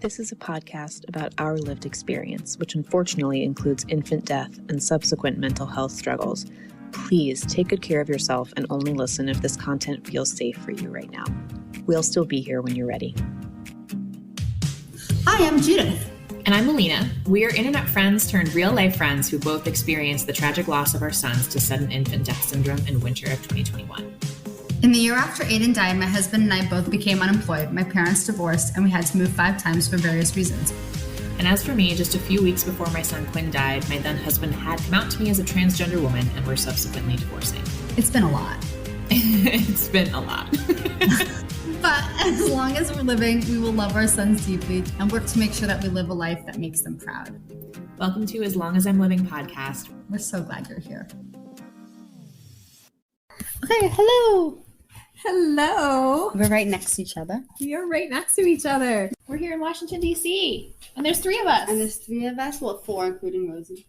This is a podcast about our lived experience, which unfortunately includes infant death and subsequent mental health struggles. Please take good care of yourself and only listen if this content feels safe for you right now. We'll still be here when you're ready. Hi, I'm Judith. And I'm Alina. We are internet friends turned real-life friends who both experienced the tragic loss of our sons to sudden infant death syndrome in winter of 2021. In the year after Aiden died, my husband and I both became unemployed. My parents divorced, and we had to move 5 times for various reasons. And as for me, just a few weeks before my son Quinn died, my then husband had come out to me as a transgender woman and were subsequently divorcing. It's been a lot. It's been a lot. But as long as we're living, we will love our sons deeply and work to make sure that we live a life that makes them proud. Welcome to As Long As I'm Living podcast. We're so glad you're here. Okay, hello. Hello. We're right next to each other. We are right next to each other. We're here in Washington, D.C. And there's 3 of us. And there's 3 of us, well, 4 including Rosie.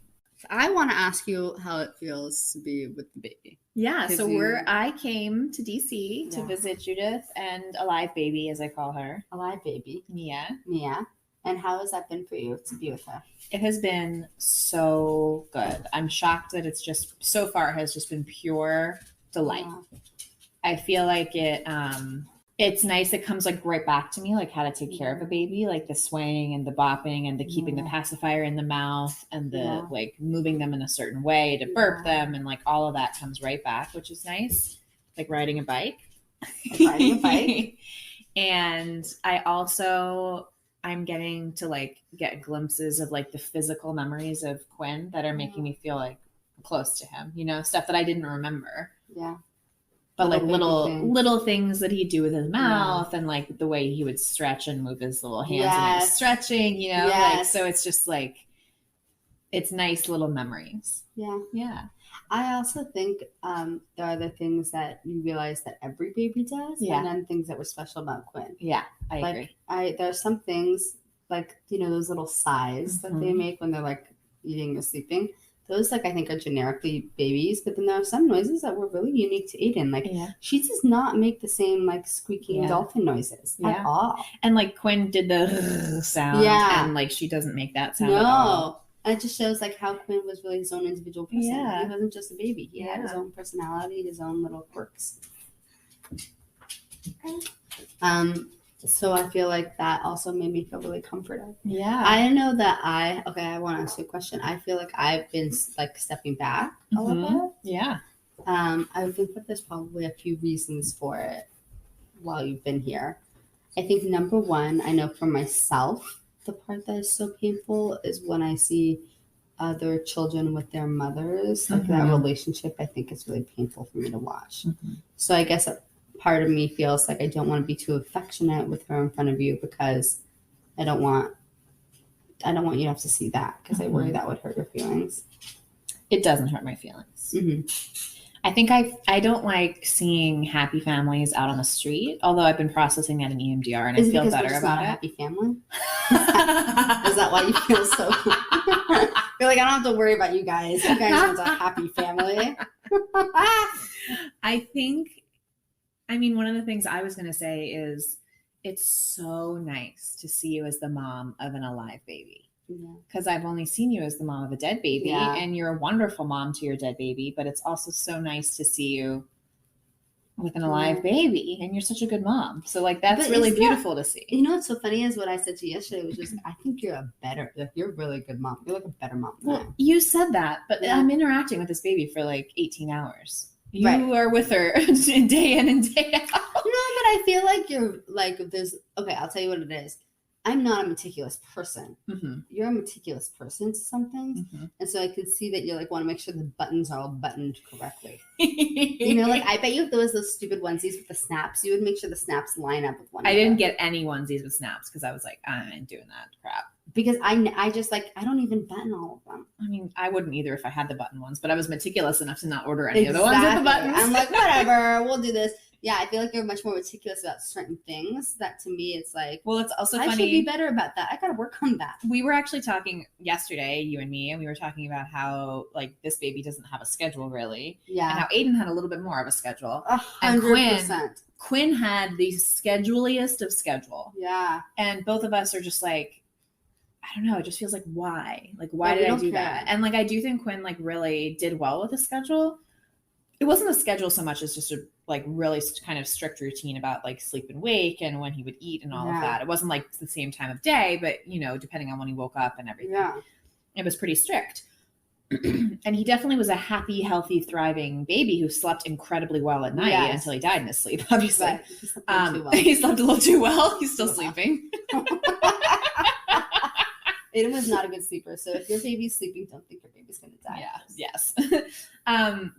I want to ask you how it feels to be with the baby. Yeah, so I came to DC to visit Judith and Alive Baby, as I call her. Alive Baby. Mia. And how has that been for you to be with her? It has been so good. I'm shocked that it's just, so far, has just been pure delight. Yeah. I feel like it's nice. It comes like right back to me, like how to take care of a baby, like the swaying and the bopping and the keeping the pacifier in the mouth and the like moving them in a certain way to burp them. And like all of that comes right back, which is nice. Like riding a bike. And I'm getting to like get glimpses of like the physical memories of Quinn that are making me feel like close to him, you know, stuff that I didn't remember. Yeah. But like little things that he'd do with his mouth and like the way he would stretch and move his little hands and he was stretching, you know, like, so it's just like, it's nice little memories. Yeah. Yeah. I also think there are the things that you realize that every baby does and then things that were special about Quinn. Yeah, I agree. There are some things like, you know, those little sighs that they make when they're like eating or sleeping. Those, like, I think are generically babies, but then there are some noises that were really unique to Aiden. Like, she does not make the same, like, squeaking dolphin noises at all. And, like, Quinn did the sound, and, like, she doesn't make that sound at all. And it just shows, like, how Quinn was really his own individual person. Yeah. He wasn't just a baby. He had his own personality, his own little quirks. So I feel like that also made me feel really comforted. Yeah. I know that I want to ask you a question. I feel like I've been like stepping back a little bit. Yeah. I think that there's probably a few reasons for it while you've been here. I think number one, I know for myself, the part that is so painful is when I see other children with their mothers. Like that relationship, I think it's really painful for me to watch. So I guess part of me feels like I don't want to be too affectionate with her in front of you because I don't want you to have to see that because I worry that would hurt your feelings. It doesn't hurt my feelings. I think I don't like seeing happy families out on the street, although I've been processing that in EMDR and I feel better about it. Happy family? Is that why you feel so? You're like, I don't have to worry about you guys. You guys want a happy family. I mean, one of the things I was going to say is it's so nice to see you as the mom of an alive baby. Because I've only seen you as the mom of a dead baby and you're a wonderful mom to your dead baby, but it's also so nice to see you with an alive baby and you're such a good mom. So like, that's really beautiful to see. You know, what's so funny is what I said to you yesterday was just, I think you're you're a really good mom. You're like a better mom than I am. You said that, but I'm interacting with this baby for like 18 hours. You are with her day in and day out. No, but I feel like you're like I'll tell you what it is. I'm not a meticulous person. You're a meticulous person to some things. And so I can see that you like want to make sure the buttons are all buttoned correctly. You know, like I bet you if there was those stupid onesies with the snaps, you would make sure the snaps line up with one another. I didn't get any onesies with snaps because I was like, I ain't doing that crap. Because I just like, I don't even button all of them. I mean, I wouldn't either if I had the button ones, but I was meticulous enough to not order any of the ones with the buttons. I'm like, whatever, we'll do this. Yeah, I feel like you're much more meticulous about certain things. That to me, it's like, well, it's also funny. I should be better about that. I got to work on that. We were actually talking yesterday, you and me, and we were talking about how like this baby doesn't have a schedule really. Yeah. And how Aiden had a little bit more of a schedule. 100%. Quinn had the scheduliest of schedule. Yeah. And both of us are just like, I don't know. It just feels like, why? Like, why did I do that? And like, I do think Quinn like really did well with the schedule. It wasn't a schedule so much as just a like really kind of strict routine about like sleep and wake and when he would eat and all of that. It wasn't like the same time of day, but you know, depending on when he woke up and everything. Yeah. It was pretty strict. And he definitely was a happy, healthy, thriving baby who slept incredibly well at night until he died in his sleep, obviously. Right. He slept a little too well. He's still sleeping. Aiden was not a good sleeper. So if your baby's sleeping, don't think your baby's going to die. Yes.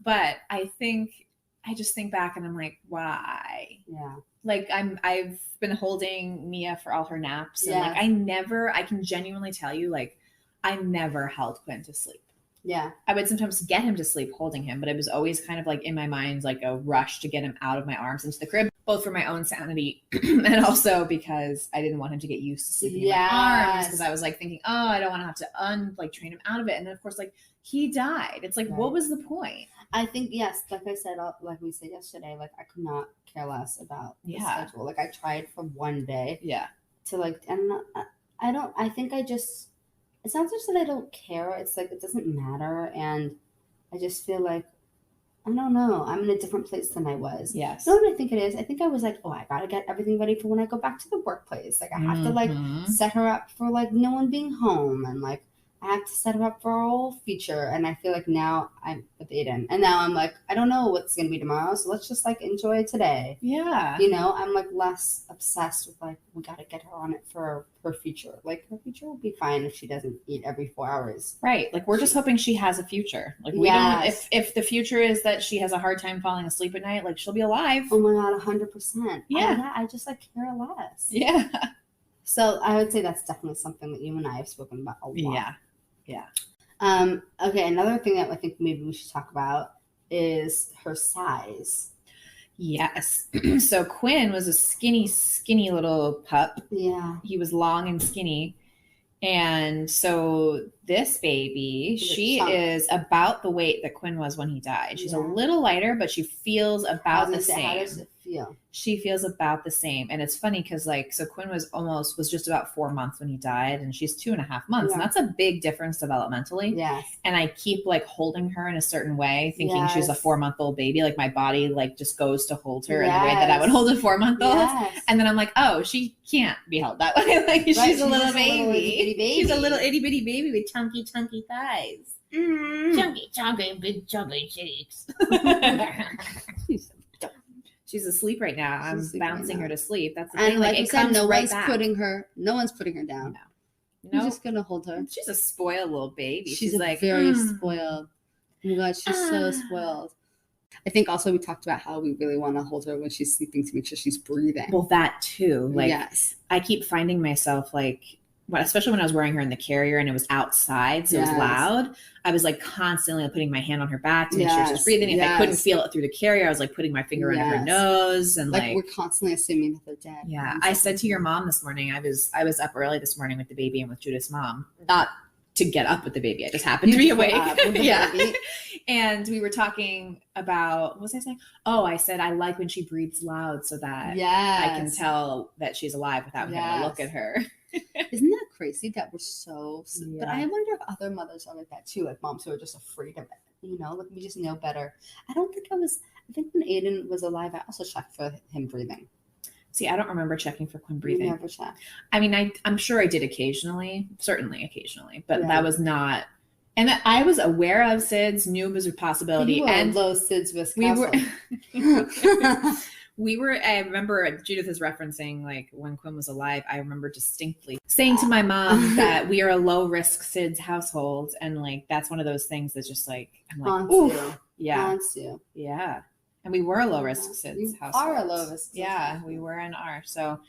But I just think back and I'm like, why? Yeah. Like I've been holding Mia for all her naps. And like, I can genuinely tell you, like, I never held Quinn to sleep. Yeah. I would sometimes get him to sleep holding him, but it was always kind of like in my mind, like a rush to get him out of my arms into the crib, both for my own sanity and also because I didn't want him to get used to sleeping in my arms, because I was like thinking, oh, I don't want to have to train him out of it. And then of course, like he died. It's like, what was the point? I think, yes, like I said, like we said yesterday, like I could not care less about the schedule. Like I tried for one day to like, and it's not just that I don't care. It's like, it doesn't matter. And I just feel like, I don't know. I'm in a different place than I was. Yes. You know what I think it is? I think I was like, oh, I got to get everything ready for when I go back to the workplace. Like I have to like set her up for like no one being home. And like, I have to set her up for our whole future. And I feel like now I'm with Aiden. And now I'm like, I don't know what's going to be tomorrow. So let's just like enjoy today. Yeah. You know, I'm like less obsessed with like, we got to get her on it for her future. Like her future will be fine if she doesn't eat every 4 hours. Right. Like we're just hoping she has a future. Like we don't, if the future is that she has a hard time falling asleep at night, like she'll be alive. Oh my God, 100%. Yeah. I just like care less. Yeah. So I would say that's definitely something that you and I have spoken about a lot. Yeah. Okay, another thing that I think maybe we should talk about is her size. Yes. So Quinn was a skinny little pup. Yeah. He was long and skinny. And so this baby, she is about the weight that Quinn was when he died. She's a little lighter, but she feels about the same. How does it feel? She feels about the same. And it's funny because like, so Quinn was just about 4 months when he died, and she's 2.5 months. And that's a big difference developmentally. Yes. And I keep like holding her in a certain way, thinking she's a 4-month-old baby. Like my body like just goes to hold her in the way that I would hold a 4-month-old. Yes. And then I'm like, oh, she can't be held that way. Like she's a little baby. She's a little itty bitty baby with chunky thighs. Chunky, big chunky cheeks. She's asleep right now. I'm bouncing her to sleep. That's the thing. And like you said, no one's putting her down. No. You're just gonna hold her. She's a spoiled little baby. She's like very spoiled. Oh my God, she's so spoiled. I think also we talked about how we really want to hold her when she's sleeping to make sure she's breathing. Well, that too. Like I keep finding myself like, especially when I was wearing her in the carrier and it was outside, so it was loud, I was like constantly putting my hand on her back to make sure she's breathing. If I couldn't feel it through the carrier, I was like putting my finger under her nose, and like we're constantly assuming that they're dead. Yeah. I said to your mom this morning, I was up early this morning with the baby and with Judith's mom, not to get up with the baby. I just happened to be awake. Baby. And we were talking about, what was I saying? Oh, I said, I like when she breathes loud so that I can tell that she's alive without having to look at her. Isn't that crazy that we're so but I wonder if other mothers are like that too, like moms who are just afraid of it, you know, like we just know better. I think when Aiden was alive, I also checked for him breathing. See, I don't remember checking for Quinn breathing. You never checked. I mean, I'm sure I did certainly occasionally, but that was not. And I was aware of SIDS, knew it was a possibility. You were and low SIDS risk. We were, I remember Judith is referencing like when Quinn was alive, I remember distinctly saying to my mom that we are a low risk SIDS household. And like, that's one of those things that's just like, I'm like, ooh, yeah. Yeah. And we were a low risk SIDS household. Are a low risk. Yeah, we were and are. So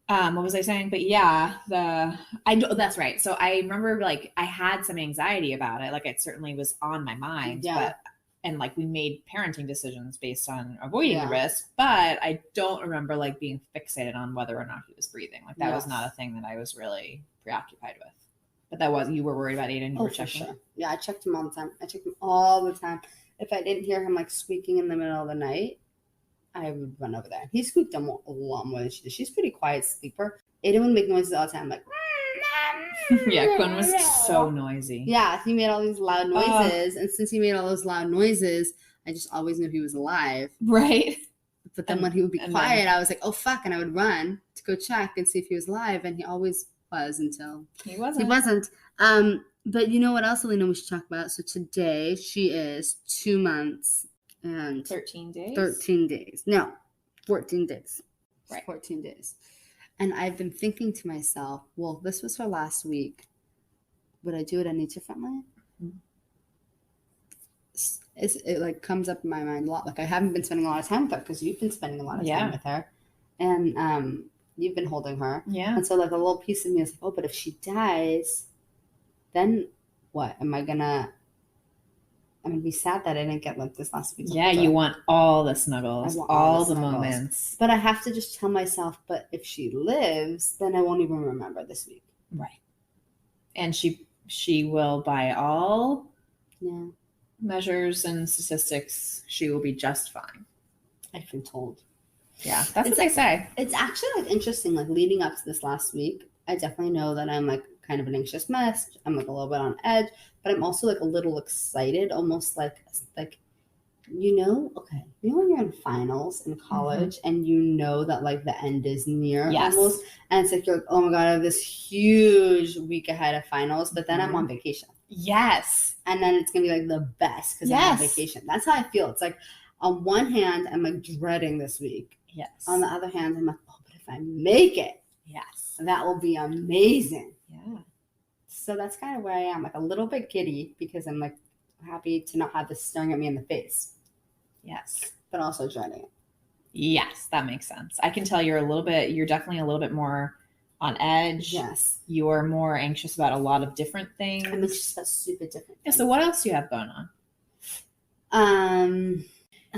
what was I saying? But yeah, that's right. So I remember like I had some anxiety about it. Like it certainly was on my mind, but and like we made parenting decisions based on avoiding the risk, but I don't remember like being fixated on whether or not he was breathing. Like that was not a thing that I was really preoccupied with. But that was, you were worried about Aiden, you were checking? For sure. Yeah, I checked him all the time. I checked him all the time. If I didn't hear him like squeaking in the middle of the night, I would run over there. He squeaked a lot more than she did. She's a pretty quiet sleeper. Aiden would make noises all the time, like yeah, Quinn was so noisy. Yeah, he made all these loud noises, and since he made all those loud noises, I just always knew he was alive. Right. But then when he would be quiet, I was like, oh fuck, and I would run to go check and see if he was alive, and he always was until he wasn't. He wasn't. But you know what else, Alina, we should talk about? So today she is 2 months and 13 days. 13 days. No, 14 days. Right. 14 days. And I've been thinking to myself, well, this was her last week. Would I do it any differently? Mm-hmm. It like comes up in my mind a lot. Like I haven't been spending a lot of time with her because you've been spending a lot of time with her. And you've been holding her. Yeah. And so like a little piece of me is like, oh, but if she dies, then what? I'm gonna be sad that I didn't get like this last week. Yeah, you want all the snuggles, all the moments. But I have to just tell myself, but if she lives, then I won't even remember this week. Right. And she will, by all measures and statistics, she will be just fine. I've been told. Yeah, that's what they say. It's actually like interesting, like leading up to this last week, I definitely know that I'm like kind of an anxious mess. I'm like a little bit on edge, but I'm also like a little excited, almost like you know when you're in finals in college and you know that like the end is near almost, and it's like you're like, oh my god, I have this huge week ahead of finals, but then I'm on vacation. Yes. And then it's gonna be like the best because I'm on vacation. That's how I feel. It's like on one hand I'm like dreading this week. Yes. On the other hand, I'm like, oh, but if I make it, that will be amazing. Yeah. So that's kind of where I am, like a little bit giddy because I'm like happy to not have this staring at me in the face. Yes. But also dreading it. Yes, that makes sense. I can tell you're definitely a little bit more on edge. Yes. You're more anxious about a lot of different things. I'm anxious about stupid different things. Yeah, so what else do you have going on?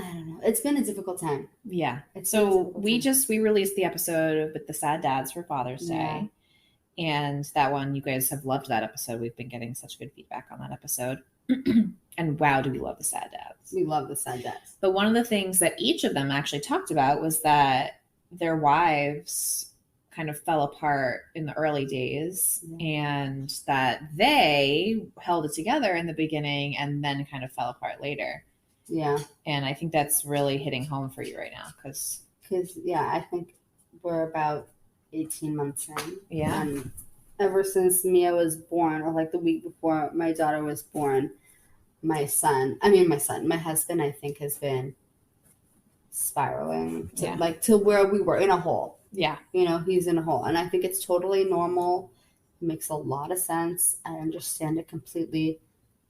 I don't know. It's been a difficult time. Yeah. So we released the episode with the sad dads for Father's Day. And that one, you guys have loved that episode. We've been getting such good feedback on that episode. And wow, do we love the sad dads. We love the sad dads. But one of the things that each of them actually talked about was that their wives kind of fell apart in the early days and that they held it together in the beginning and then kind of fell apart later. Yeah. And I think that's really hitting home for you right now. Because I think we're about 18 months in. Yeah. And ever since Mia was born, or like the week before my daughter was born, my husband, I think, has been spiraling to where we were in a hole. Yeah. You know, he's in a hole. And I think it's totally normal. It makes a lot of sense. I understand it completely.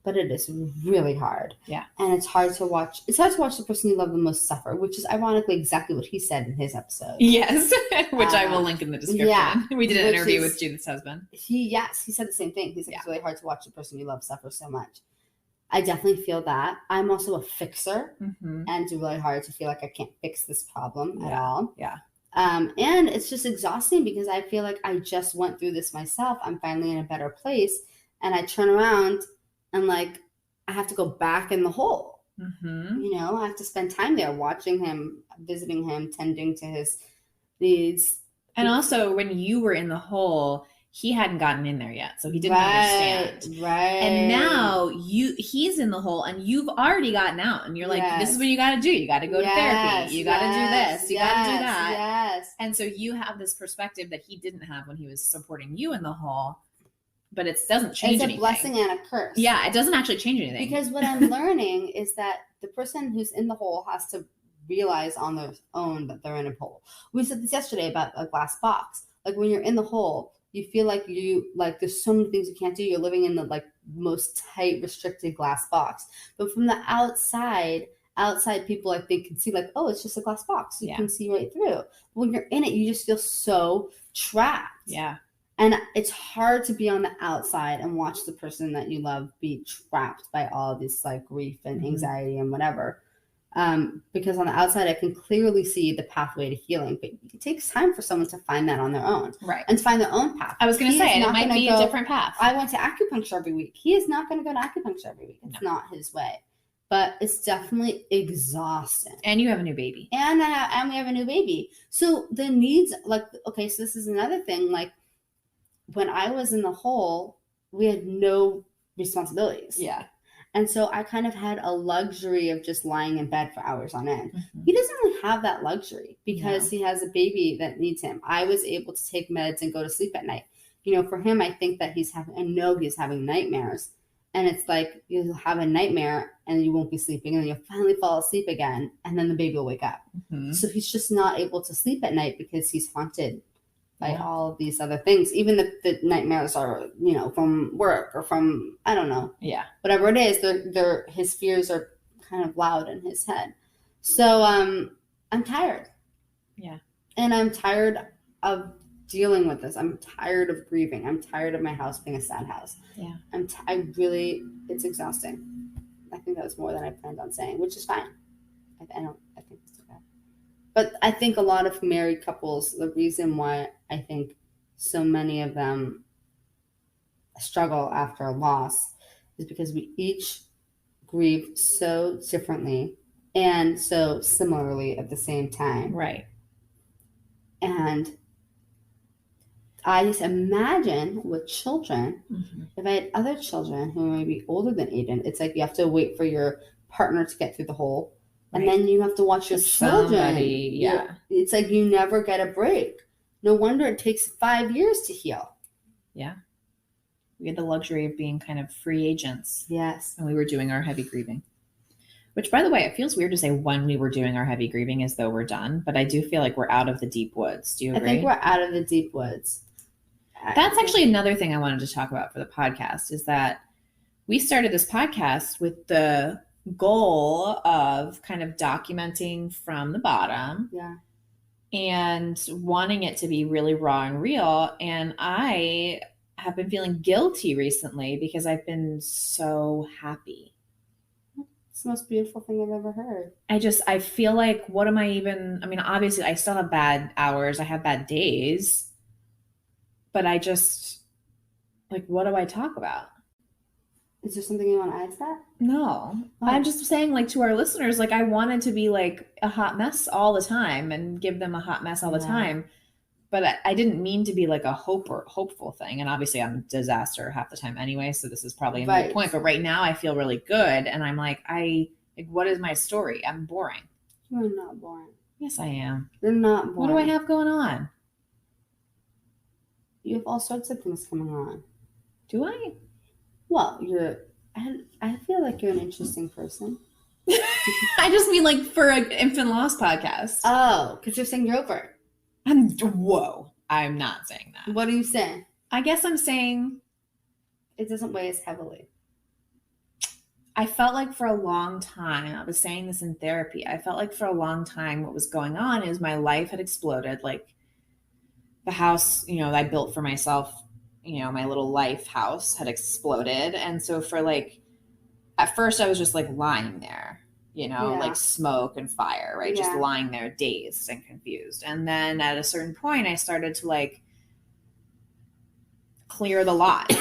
But it is really hard. Yeah. And it's hard to watch. It's hard to watch the person you love the most suffer, which is ironically exactly what he said in his episode. Yes. Which I will link in the description. Yeah. We did an interview with Judith's husband. He said the same thing. He said it's really hard to watch the person you love suffer so much. I definitely feel that. I'm also a fixer. And it's really hard to feel like I can't fix this problem at all. Yeah. And it's just exhausting because I feel like I just went through this myself. I'm finally in a better place. And I turn around and like, I have to go back in the hole. You know, I have to spend time there watching him, visiting him, tending to his needs. And also when you were in the hole, he hadn't gotten in there yet. So he didn't understand. Right. And now he's in the hole and you've already gotten out. And you're like, this is what you got to do. You got to go to therapy. You got to do this. You got to do that. Yes. And so you have this perspective that he didn't have when he was supporting you in the hole. But it doesn't change anything. It's a blessing and a curse. Yeah, it doesn't actually change anything. Because what I'm learning is that the person who's in the hole has to realize on their own that they're in a hole. We said this yesterday about a glass box. Like when you're in the hole, you feel like there's so many things you can't do. You're living in the like most tight, restricted glass box. But from the outside people like they can see like, oh, it's just a glass box. You can see right through. When you're in it, you just feel so trapped. Yeah. And it's hard to be on the outside and watch the person that you love be trapped by all this like grief and anxiety and whatever. Because on the outside, I can clearly see the pathway to healing, but it takes time for someone to find that on their own. Right. And to find their own path. I was going to say, and it might be a different path. I went to acupuncture every week. He is not going to go to acupuncture every week. It's not his way. But it's definitely exhausting. And you have a new baby. And we have a new baby. So the needs, like, okay, so this is another thing. Like, when I was in the hole, we had no responsibilities. Yeah. And so I kind of had a luxury of just lying in bed for hours on end. He doesn't really have that luxury because he has a baby that needs him. I was able to take meds and go to sleep at night. You know, for him, I think that I know he's having nightmares. And it's like you'll have a nightmare and you won't be sleeping, and then you'll finally fall asleep again, and then the baby will wake up. So he's just not able to sleep at night because he's haunted by all of these other things. Even the nightmares are, you know, from work or from, I don't know. Yeah. Whatever it is, his fears are kind of loud in his head. So I'm tired. Yeah. And I'm tired of dealing with this. I'm tired of grieving. I'm tired of my house being a sad house. Yeah. It's exhausting. I think that was more than I planned on saying, which is fine. I think it's okay. But I think a lot of married couples, the reason why I think so many of them struggle after a loss is because we each grieve so differently and so similarly at the same time. Right. And I just imagine with children, if I had other children who may be older than Aiden, it's like you have to wait for your partner to get through the hole. Right. And then you have to watch your children. Yeah. It's like you never get a break. No wonder it takes 5 years to heal. Yeah. We had the luxury of being kind of free agents. Yes. And we were doing our heavy grieving. Which, by the way, it feels weird to say when we were doing our heavy grieving as though we're done. But I do feel like we're out of the deep woods. Do you agree? I think we're out of the deep woods. That's actually another thing I wanted to talk about for the podcast is that we started this podcast with the goal of kind of documenting from the bottom. Yeah. And wanting it to be really raw and real. And I have been feeling guilty recently because I've been so happy. It's the most beautiful thing I've ever heard. I feel like, what am I even, I mean, obviously I still have bad hours. I have bad days. But I just, like, what do I talk about? Is there something you want to add to that? No. Oh. I'm just saying, like, to our listeners, like, I wanted to be, like, a hot mess all the time and give them a hot mess all the time. But I didn't mean to be, like, a hopeful thing. And obviously I'm a disaster half the time anyway, so this is probably a moot point. But right now I feel really good. And I'm like, what is my story? I'm boring. You're not boring. Yes, I am. You're not boring. What do I have going on? You have all sorts of things coming on. Do I? Well, I feel like you're an interesting person. I just mean like for an infant loss podcast. Oh, because you're saying you're over. Whoa. I'm not saying that. What are you saying? I guess I'm saying it doesn't weigh as heavily. I felt like for a long time, I was saying this in therapy, I felt like for a long time what was going on is my life had exploded. Like the house, you know, I built for myself, you know, my little life house had exploded. And so for like, at first I was just like lying there, you know, like smoke and fire, right? Just lying there dazed and confused. And then at a certain point I started to like clear the lot,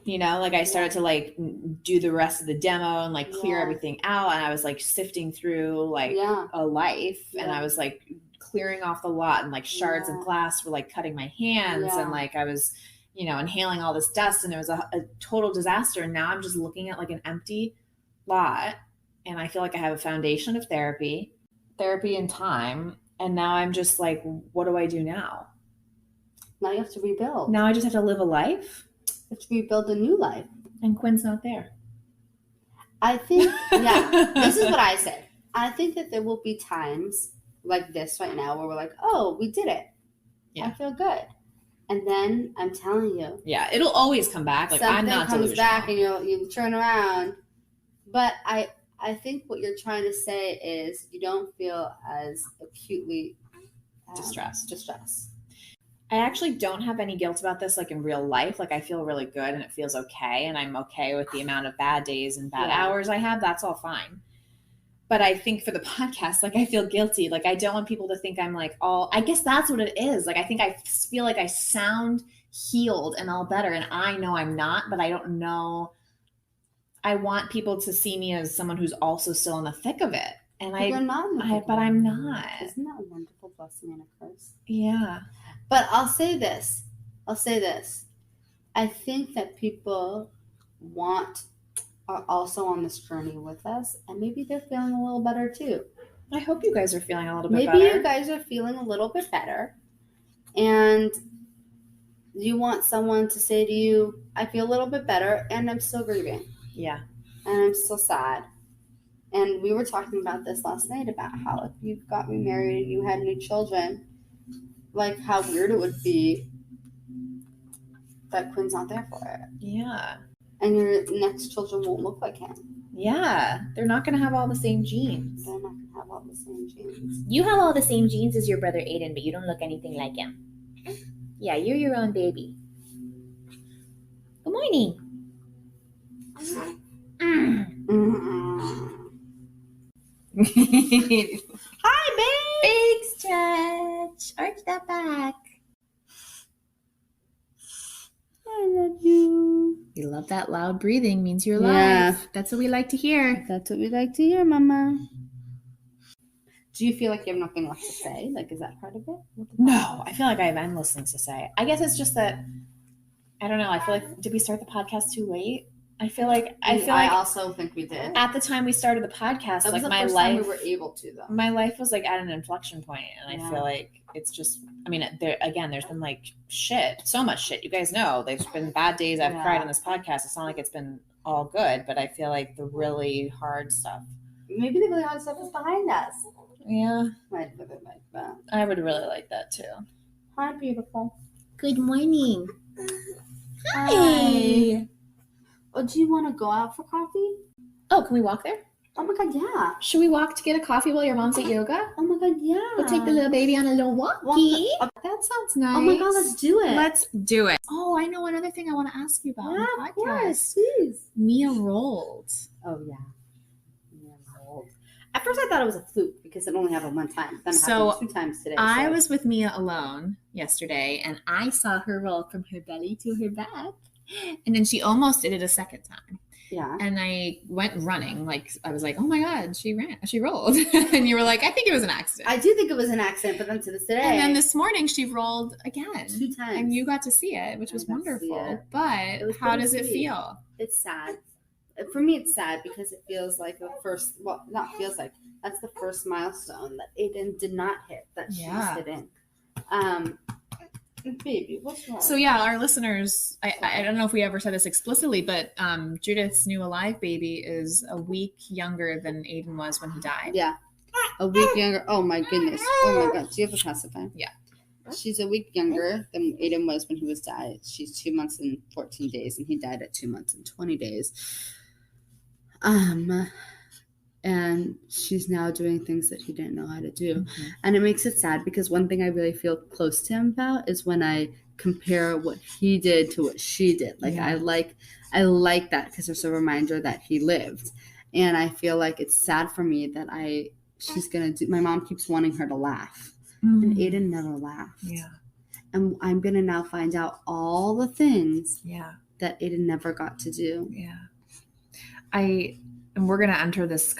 you know, like I started to like do the rest of the demo and like clear everything out. And I was like sifting through like a life and I was like clearing off the lot and like shards of glass were like cutting my hands and like I was, you know, inhaling all this dust and it was a total disaster. And now I'm just looking at like an empty lot and I feel like I have a foundation of therapy and time. And now I'm just like, what do I do now? Now you have to rebuild. Now I just have to live a life. You have to rebuild a new life. And Quinn's not there. I think, this is what I said. I think that there will be times like this right now where we're like, oh, we did it. Yeah. I feel good. And then I'm telling you. Yeah, it'll always come back. Like I'm not delusional. Something comes back and you turn around. But I think what you're trying to say is you don't feel as acutely distressed. I actually don't have any guilt about this, like in real life. Like I feel really good and it feels okay. And I'm okay with the amount of bad days and bad hours I have. That's all fine. But I think for the podcast, like I feel guilty. Like I don't want people to think I'm like I guess that's what it is. Like I think I feel like I sound healed and all better. And I know I'm not, but I don't know. I want people to see me as someone who's also still in the thick of it. And You're not. but I'm not. Isn't that a wonderful blessing and a curse? Yeah. But I'll say this. I think that people are also on this journey with us, and maybe they're feeling a little better too. I hope you guys are feeling a little bit better. Maybe you guys are feeling a little bit better, and you want someone to say to you, I feel a little bit better, and I'm still grieving. Yeah. And I'm still sad. And we were talking about this last night, about how if you got remarried and you had new children, like how weird it would be that Quinn's not there for it. Yeah. And your next children won't look like him. Yeah. They're not going to have all the same genes. They're not going to have all the same genes. You have all the same genes as your brother Aiden, but you don't look anything like him. Yeah, you're your own baby. Good morning. Hi, babe. Big stretch. Arch that back. I love you. You love that loud breathing means you're Yeah. alive. That's what we like to hear. That's what we like to hear, Mama. Do you feel like you have nothing left to say? Like, is that part of it? No, I feel like I have endless things to say. I guess it's just that, I don't know. I feel like, did we start the podcast too late? I also think we did. At the time we started the podcast, That was like the my first life, time we were able to, though. my life was like at an inflection point, and Yeah. I feel like it's just, I mean, there's been like so much shit. You guys know there's been bad days I've cried on this podcast. It's not like it's been all good, but I feel like the really hard stuff. Maybe the really hard stuff is behind us. Yeah, Might put it like that. I would really like that too. Hi, beautiful. Good morning. Hi. Oh, do you want to go out for coffee? Oh, can we walk there? Oh my god, yeah. Should we walk to get a coffee while your mom's at yoga? Oh my god, yeah. We'll take the little baby on a little walkie. That sounds nice. Oh my god, let's do it. Let's do it. Oh, I know another thing I want to ask you about. Yeah, on the of podcast. course, please. Mia rolled. Oh yeah. At first, I thought it was a fluke because it only happened one time. Then it So, happened 2 times today. I so. was with Mia alone yesterday, and I saw her roll from her belly to her back, and then she almost did it a second time. Yeah. And I went running, like I was like, "Oh my god, she rolled!" And you were like, "I think it was an accident." I do think it was an accident, but then to this today. And then this morning she rolled again 2 times. and you got to see it, which was I got to see wonderful. it. But It was how pretty does it sweet. feel? It's sad. For me, it's sad because it feels like the first. Well, not feels like. That's the first milestone that Aiden did not hit. That she's hitting. Baby, what's wrong? So yeah, our listeners, I don't know if we ever said this explicitly, but Judith's new alive baby is a week younger than Aiden was when he died. Yeah. A week younger. Oh my goodness. Oh my god. Do you have a pacifier? Yeah. She's a week younger than Aiden was when he was died. She's 2 months and 14 days, and he died at 2 months and 20 days. And she's now doing things that he didn't know how to do. Mm-hmm. And it makes it sad because one thing I really feel close to him about is when I compare what he did to what she did. Like, Yeah. I like that because it's a reminder that he lived. And I feel like it's sad for me that she's going to do, my mom keeps wanting her to laugh. And Aiden never laughed. Yeah. And I'm going to now find out all the things Yeah. that Aiden never got to do. Yeah. And we're going to enter this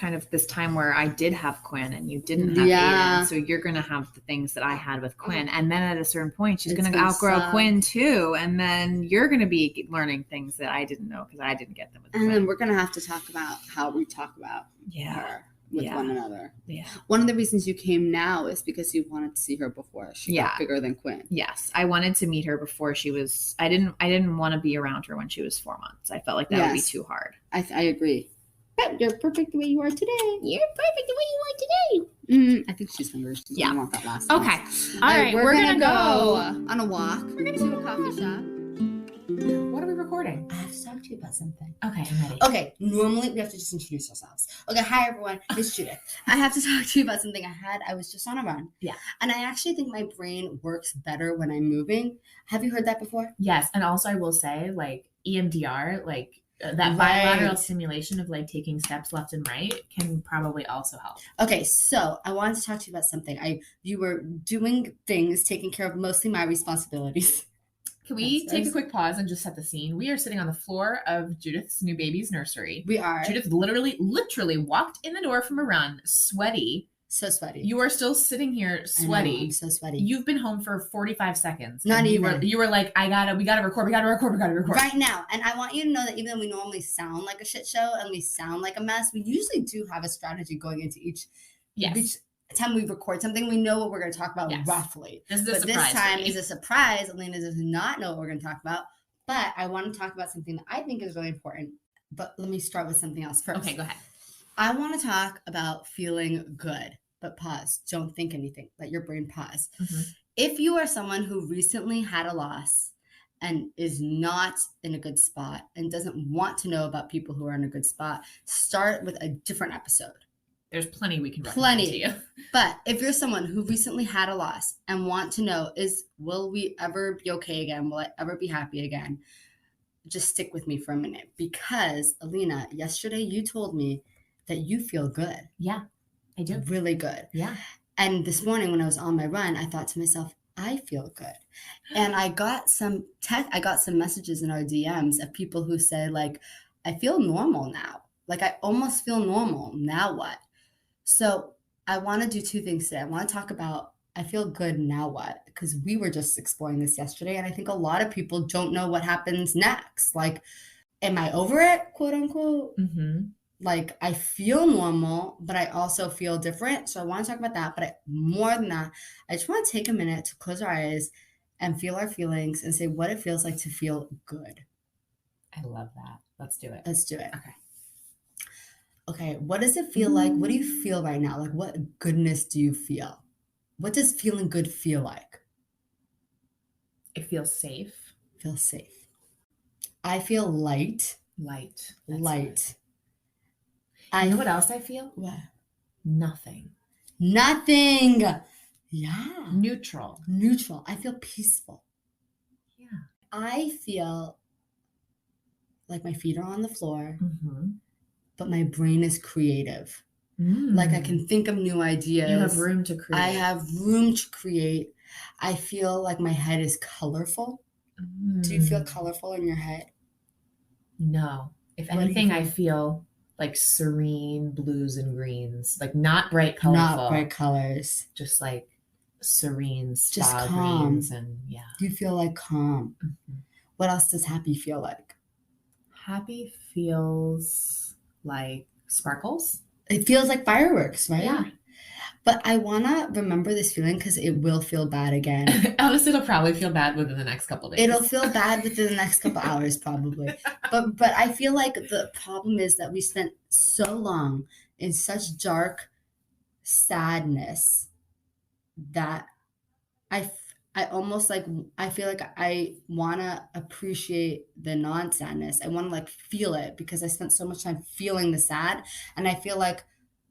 time where I did have Quinn and you didn't have Aiden. So you're going to have the things that I had with Quinn. And then at a certain point, she's going to outgrow Quinn too. And then you're going to be learning things that I didn't know because I didn't get them with Quinn. And then we're going to have to talk about how we talk about her with one another. Yeah. One of the reasons you came now is because you wanted to see her before she got bigger than Quinn. Yes. I wanted to meet her before she was, I didn't want to be around her when she was 4 months. I felt like that would be too hard. I agree. But you're perfect the way you are today. You're perfect the way you are today. I think she's hungry. She's Yeah. gonna want that last Okay. one. All right. We're gonna go on a walk. We're gonna to a coffee shop. What are we recording? recording. I have to talk to you about something. Okay, I'm ready. Okay, normally we have to just introduce ourselves. Okay, hi everyone, it's Judith. I have to talk to you about something I was just on a run. Yeah. And I actually think my brain works better when I'm moving. Have you heard that before? Yes, and also I will say, like, EMDR, like, that Right. bilateral stimulation of, like, taking steps left and right can probably also help. Okay, so I wanted to talk to you about something. You were doing things, taking care of mostly my responsibilities. Can we take a quick pause and just set the scene? We are sitting on the floor of Judith's new baby's nursery. We are. Judith literally walked in the door from a run, sweaty. So sweaty. You are still sitting here sweaty. I know, I'm so sweaty. You've been home for 45 seconds. Not even. You were like, we gotta record. Right now. And I want you to know that even though we normally sound like a shit show and we sound like a mess, we usually do have a strategy going into each time we record something. We know what we're going to talk about roughly. This is a surprise. This time is a surprise. Alina does not know what we're going to talk about. But I want to talk about something that I think is really important. But let me start with something else first. Okay, go ahead. I want to talk about feeling good. But pause. Don't think anything. Let your brain pause. Mm-hmm. If you are someone who recently had a loss and is not in a good spot and doesn't want to know about people who are in a good spot, start with a different episode. There's plenty we can recommend to you. But if you're someone who recently had a loss and want to know will we ever be okay again? Will I ever be happy again? Just stick with me for a minute. Because, Alina, yesterday you told me that you feel good. Yeah, I do. Really good. Yeah. And this morning when I was on my run, I thought to myself, I feel good. And I got some messages in our DMs of people who say, like, I feel normal now. Like, I almost feel normal. Now what? So I want to do two things today. I want to talk about I feel good, now what? Because we were just exploring this yesterday. And I think a lot of people don't know what happens next. Like, am I over it, quote unquote? Mm-hmm. Like, I feel normal, but I also feel different. So I want to talk about that. But more than that, I just want to take a minute to close our eyes and feel our feelings and say what it feels like to feel good. I love that. Let's do it. Let's do it. Okay. What does it feel like? What do you feel right now? Like, what goodness do you feel? What does feeling good feel like? It feels safe. Feel safe. I feel light. Light. Light. You know what else I feel? What? Nothing. Yeah. Neutral. I feel peaceful. Yeah. I feel like my feet are on the floor, Mm-hmm. but my brain is creative. Mm. Like, I can think of new ideas. You have room to create. I have room to create. I feel like my head is colorful. Mm. Do you feel colorful in your head? No. If What do you anything, feel? I feel like serene blues and greens. Like, not bright, colorful. Not bright colors. Just like serene spa Just calm. greens. And yeah. You feel like calm. Mm-hmm. What else does happy feel like? Happy feels like sparkles. It feels like fireworks, right? Yeah. But I want to remember this feeling because it will feel bad again. Honestly, it'll probably feel bad within the next couple of days. It'll feel bad within the next couple hours, probably. But I feel like the problem is that we spent so long in such dark sadness that I almost like, I feel like I want to appreciate the non-sadness. I want to like feel it because I spent so much time feeling the sad. And I feel like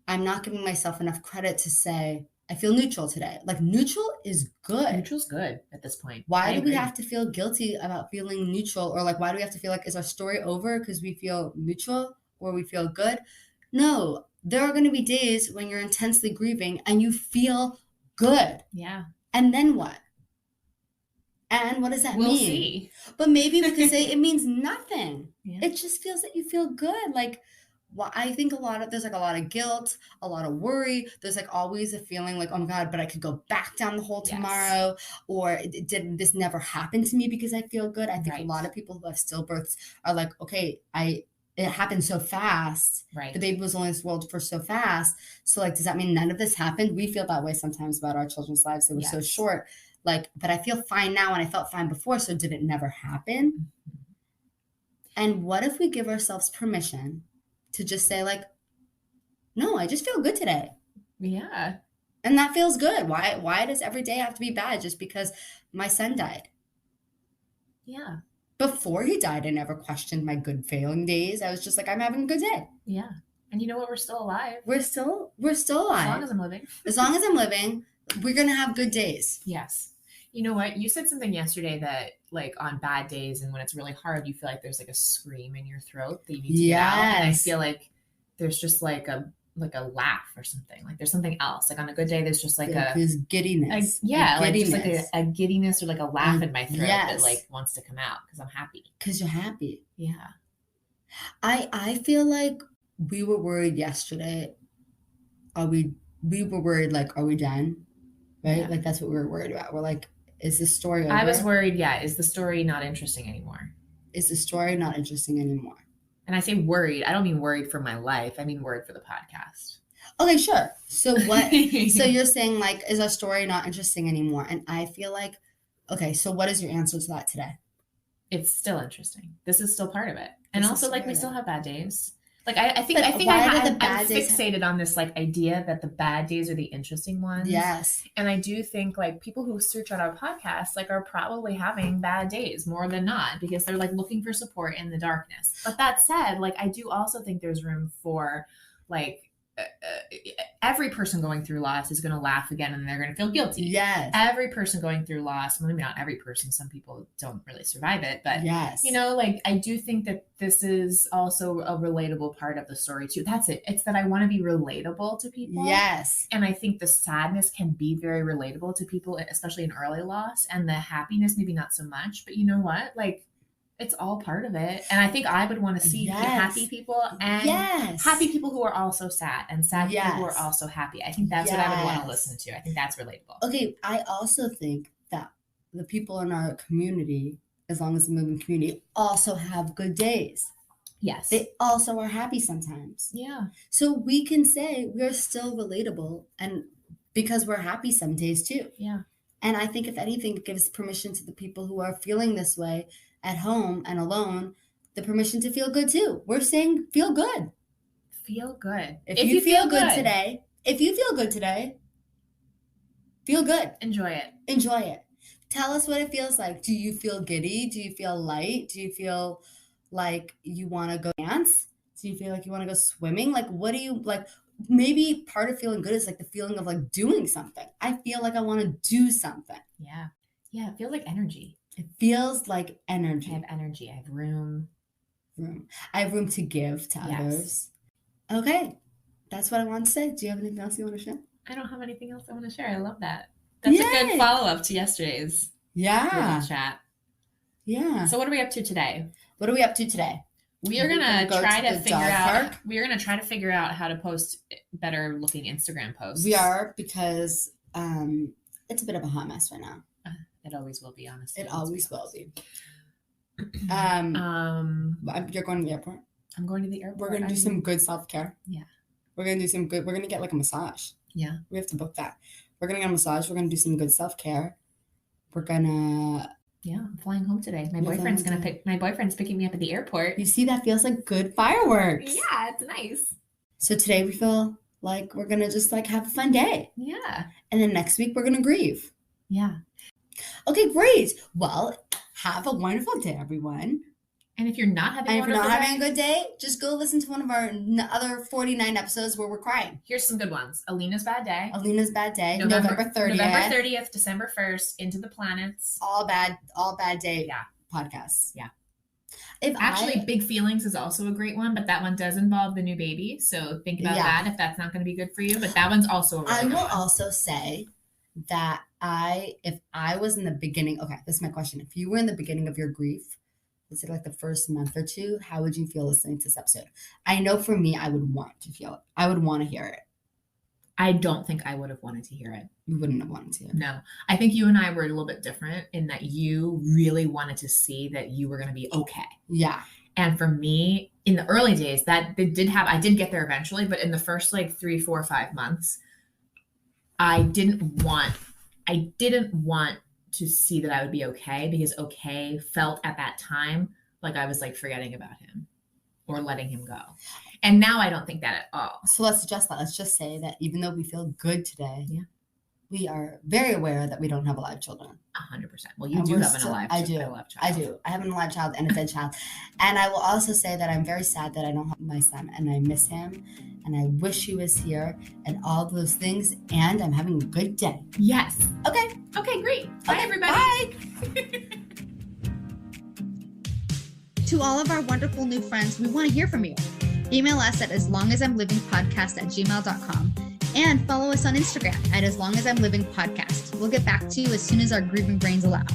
I'm not giving myself enough credit to say, I feel neutral today. Like, neutral is good. Neutral's good at this point. Why do we have to feel guilty about feeling neutral? Or like, why do we have to feel like, is our story over because we feel neutral or we feel good? No, there are going to be days when you're intensely grieving and you feel good. Yeah. And then what? And what does that We'll mean? see. But maybe we could say it means nothing. Yeah. It just feels that you feel good. Like, well, I think there's like a lot of guilt, a lot of worry. There's like always a feeling like, oh my God, but I could go back down the hole tomorrow. Or did this never happen to me because I feel good? I think a lot of people who have stillbirths are like, okay, it happened so fast. Right. The baby was only in this world for so fast. So like, does that mean none of this happened? We feel that way sometimes about our children's lives. They were so short. Like, but I feel fine now and I felt fine before. So did it never happen? Mm-hmm. And what if we give ourselves permission to just say like, no, I just feel good today. Yeah. And that feels good. Why does every day have to be bad just because my son died? Yeah. Before he died, I never questioned my good failing days. I was just like, I'm having a good day. Yeah. And you know what? We're still alive. We're still alive. As long as I'm living. As long as I'm living, we're going to have good days. Yes. You know what? You said something yesterday that like on bad days and when it's really hard, you feel like there's like a scream in your throat that you need to get out. And I feel like there's just like a laugh or something. Like there's something else. Like on a good day, there's just like this giddiness. Like just like a giddiness or like a laugh in my throat that like wants to come out because I'm happy. Because you're happy. Yeah. I feel like we were worried yesterday. We were worried, like, are we done? Right? Yeah. Like that's what we were worried about. We're like, is this story over? I was worried, is the story not interesting anymore? Is the story not interesting anymore? And I say worried, I don't mean worried for my life. I mean worried for the podcast. Okay, sure. So what, so you're saying like, is our story not interesting anymore? And I feel like, okay, so what is your answer to that today? It's still interesting. This is still part of it. And also like we still have bad days. Like I think I'm fixated on this like idea that the bad days are the interesting ones. Yes. And I do think like people who search out our podcast like are probably having bad days more than not because they're like looking for support in the darkness. But that said, like I do also think there's room for like every person going through loss is going to laugh again and they're going to feel guilty. Yes. Every person going through loss, well, maybe not every person, some people don't really survive it, but yes. You know, like I do think that this is also a relatable part of the story too. That's it. It's that I want to be relatable to people. Yes. And I think the sadness can be very relatable to people, especially in early loss, and the happiness, maybe not so much, but you know what? Like, it's all part of it. And I think I would want to see happy people and happy people who are also sad and sad people who are also happy. I think that's what I would want to listen to. I think that's relatable. Okay. I also think that the people in our community, as long as the moving community, also have good days. Yes. They also are happy sometimes. Yeah. So we can say we're still relatable and because we're happy some days too. Yeah. And I think if anything, it gives permission to the people who are feeling this way at home and alone, the permission to feel good too. We're saying feel good. Feel good. If you feel good today, feel good. Enjoy it. Enjoy it. Tell us what it feels like. Do you feel giddy? Do you feel light? Do you feel like you want to go dance? Do you feel like you want to go swimming? Like, what do you like? Maybe part of feeling good is like the feeling of like doing something. I feel like I want to do something. Yeah. Yeah. It feels like energy. It feels like energy. I have energy. I have room. I have room to give to others. Okay. That's what I want to say. Do you have anything else you want to share? I don't have anything else I want to share. I love that. That's a good follow-up to yesterday's chat. Yeah. So what are we up to today? We are gonna try to figure out how to post better looking Instagram posts. We are because it's a bit of a hot mess right now. It always will be, honestly. It always will be. You're going to the airport? I'm going to the airport. We're going to do some good self-care. Yeah. We're going to get like a massage. Yeah. We have to book that. We're going to get a massage. We're going to do some good self-care. We're going to... Yeah, I'm flying home today. My boyfriend's picking me up at the airport. You see, that feels like good fireworks. Yeah, it's nice. So today we feel like we're going to just like have a fun day. Yeah. And then next week we're going to grieve. Yeah. Okay, great. Well, have a wonderful day, everyone. And if you're not having a good day, just go listen to one of our other 49 episodes where we're crying. Here's some good ones. Alina's Bad Day. November 30th, December 1st, Into the Planets. All bad day podcasts. Yeah. Big Feelings is also a great one, but that one does involve the new baby. So think about that if that's not going to be good for you. But that one's also a really good one. Also say that if I was in the beginning, okay, this is my question. If you were in the beginning of your grief, let's say like the first month or two, how would you feel listening to this episode? I know for me, I would want to feel it. I would want to hear it. I don't think I would have wanted to hear it. You wouldn't have wanted to hear it. No. I think you and I were a little bit different in that you really wanted to see that you were going to be okay. Yeah. And for me, in the early days, I did get there eventually, but in the first like 3, 4, 5 months, I didn't want to see that I would be okay, because okay felt at that time like I was like forgetting about him or letting him go. And now I don't think that at all. So let's adjust that. Let's just say that even though we feel good today, we are very aware that we don't have alive children. 100%. Well, you do have an alive child. I do. I have an alive child and a dead child. And I will also say that I'm very sad that I don't have my son, and I miss him, and I wish he was here, and all those things, and I'm having a good day. Yes. Okay. Okay, great. Bye, everybody. Bye. To all of our wonderful new friends, we want to hear from you. Email us at aslongasimlivingpodcast@gmail.com and follow us on Instagram at aslongasimlivingpodcast. We'll get back to you as soon as our grieving brains allow.